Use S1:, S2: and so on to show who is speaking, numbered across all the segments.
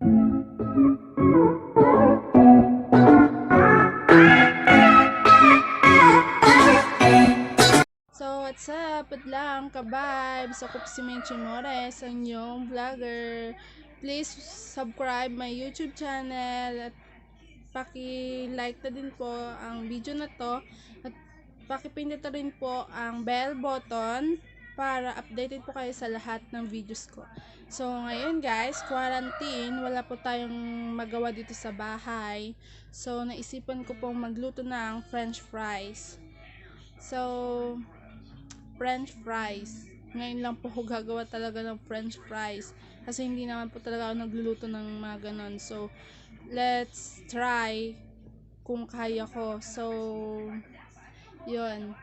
S1: So, what's up? Lang, ka-vibes. Ako po si Menchi Mores, ang inyong vlogger. Please subscribe my YouTube channel at paki-like na din po ang video na to at paki-pindot na rin po ang bell button para updated po kayo sa lahat ng videos ko. So, ngayon guys, quarantine. Wala po tayong magawa dito sa bahay. So, naisipan ko pong magluto ng french fries. So, french fries. Ngayon lang po ako gagawa talaga ng french fries. Kasi hindi naman po talaga ako nagluluto ng mga ganon. So, let's try kung kaya ko. So, yun.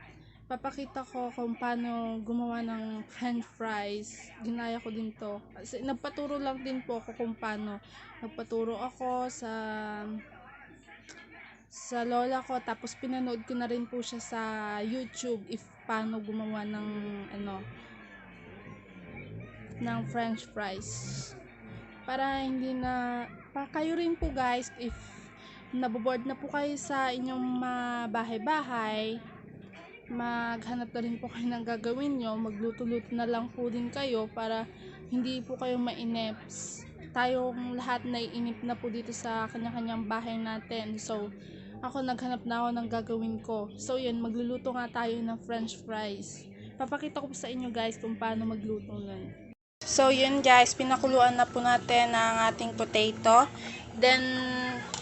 S1: Papakita ko kung paano gumawa ng french fries. Ginaya ko din to. Kasi nagpaturo lang din po ako kung paano. Nagpaturo ako sa lola ko, tapos pinanood ko na rin po siya sa YouTube if paano gumawa ng french fries para hindi na kayo rin po guys, if naboboard na po kayo sa inyong bahay-bahay, maghanap na rin po kayo ng gagawin nyo, magluto-luto na lang po din kayo para hindi po kayo mainip. Tayong lahat naiinip na po dito sa kanya-kanyang bahay natin. So ako naghanap na ako ng gagawin ko. So yun, magluluto nga tayo ng french fries. Papakita ko po sa inyo guys kung paano magluto nun. So yun guys, pinakuluan na po natin ang ating potato. Then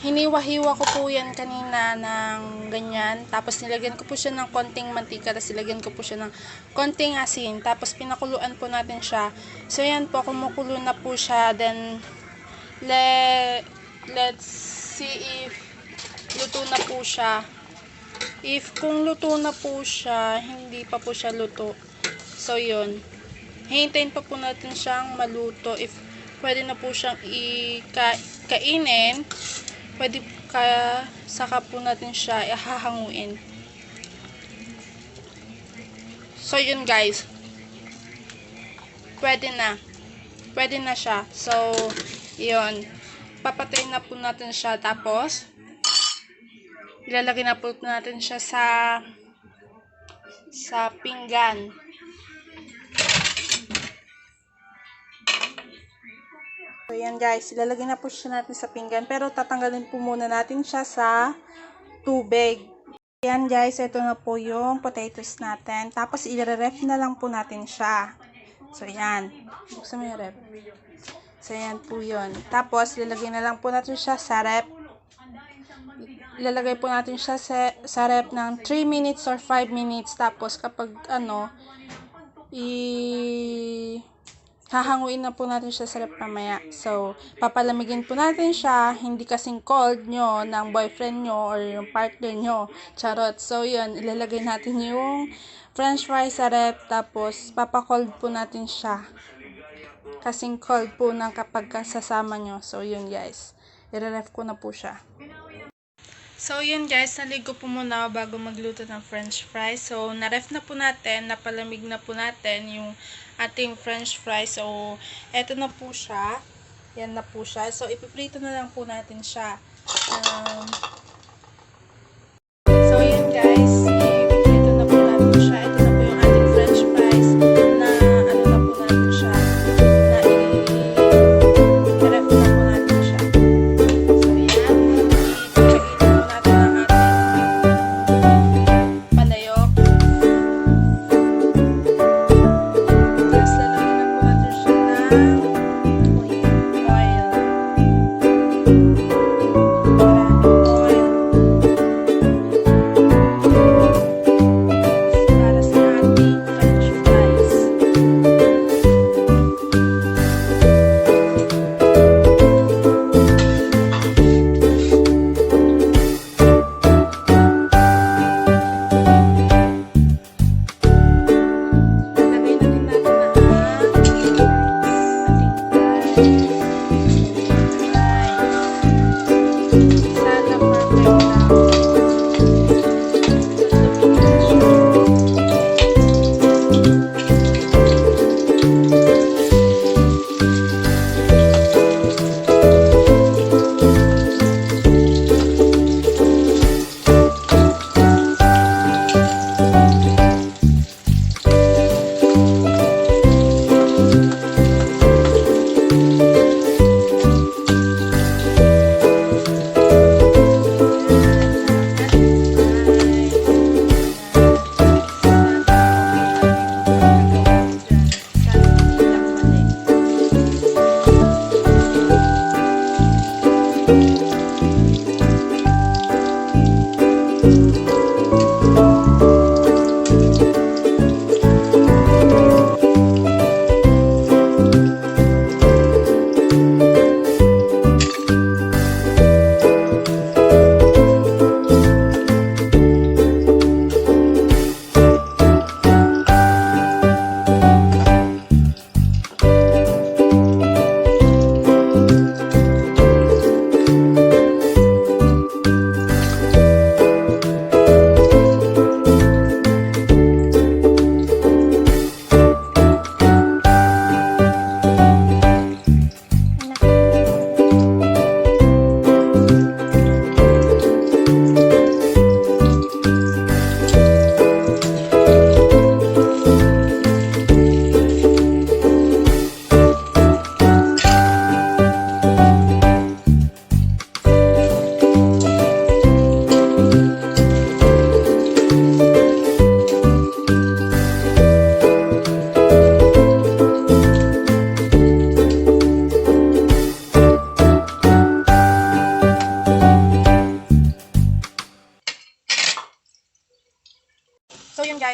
S1: hiniwa-hiwa ko po yan kanina ng ganyan. Tapos nilagyan ko po siya ng konting mantika. Tapos nilagyan ko po siya ng konting asin. Tapos pinakuluan po natin siya. So yan po, kumukulo na po siya. Then let's see if luto na po siya. If kung luto na po siya, hindi pa po siya luto. So yun, hintayin pa po natin siyang maluto. If pwede na po siyang kainin, pwede saka po natin siya ihahanguin. So yun guys, pwede na siya. So yun, papatayin na po natin siya. Tapos ilalagay na po natin siya sa pinggan. So yan guys, ilalagay na po siya natin sa pinggan, pero tatanggalin po muna natin siya sa tubig. Yan guys, ito na po yung potatoes natin. Tapos i-ref na lang po natin siya. So yan, buksan mo yung ref. So yan po yun. Tapos ilalagay na lang po natin siya sa ref. Ilalagay po natin siya sa ref ng 3 minutes or 5 minutes. Tapos kapag hahanguin na po natin siya sa ref mamaya. So, papalamigin po natin siya. Hindi kasing cold nyo ng boyfriend nyo or yung partner nyo. Charot. So, yun. Ilalagay natin yung french fries sa ref. Tapos, papakold po natin siya. Kasing cold po ng kapag kasasama nyo. So, yun guys. I-ref ko na po siya. So, yun guys, naligo po muna ako bago magluto ng french fries. So, na-ref na po natin, napalamig na po natin yung ating french fries. So, eto na po siya. Yan na po siya. So, ipiprito na lang po natin siya. So, yun guys, ipiprito na po natin siya. Ito na po yung ating french fries na ano na po natin siya. Na i-ref na po natin siya. So, yan. Oil.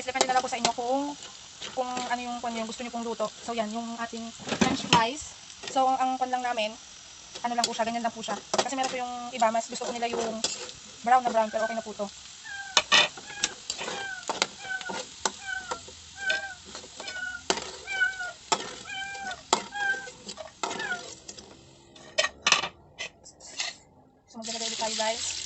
S1: guys, depende na lang po sa inyo kung ano yung gusto niyo pong luto. So yan, yung ating french fries. So ang pan lang namin, ano lang po siya, ganyan lang po siya. Kasi meron po yung iba, mas gusto ko nila yung brown na brown, pero okay na po to. So maglalagay ulit tayo guys.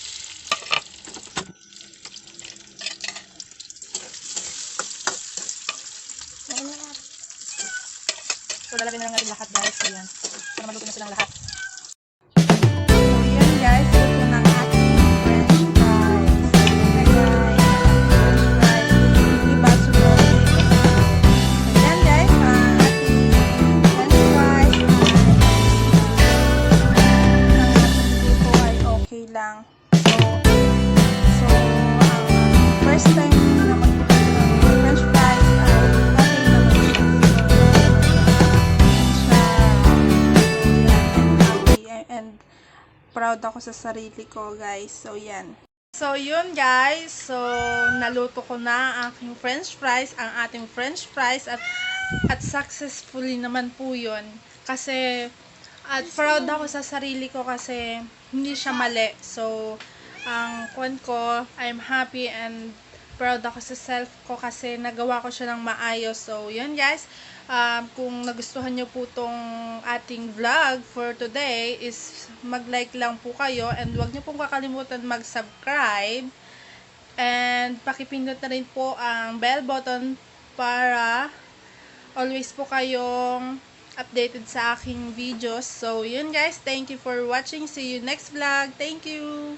S1: So lalagay na lang natin lahat guys. So yan, para maluto na silang lahat.
S2: So yan guys, luto ng ating french fries. Ayan guys, french fries. Diba sunog? So yan guys, ang ating french fries. Ang ating luto ay okay lang. So first time na magluto ng french fries ay okay naman siya. And proud ako sa sarili ko guys. So yan.
S1: So yun guys, so naluto ko na ang aking french fries, ang ating french fries at successfully naman po yun. Kasi at proud ako sa sarili ko kasi hindi siya mali. So ang kwan ko, I'm happy and proud ako sa self ko kasi nagawa ko siya ng maayos. So yun guys, kung nagustuhan nyo po tong ating vlog for today is mag-like lang po kayo and huwag nyo pong kakalimutan mag-subscribe and pakipindot na rin po ang bell button para always po kayong updated sa aking videos. So yun guys, thank you for watching. See you next vlog. Thank you!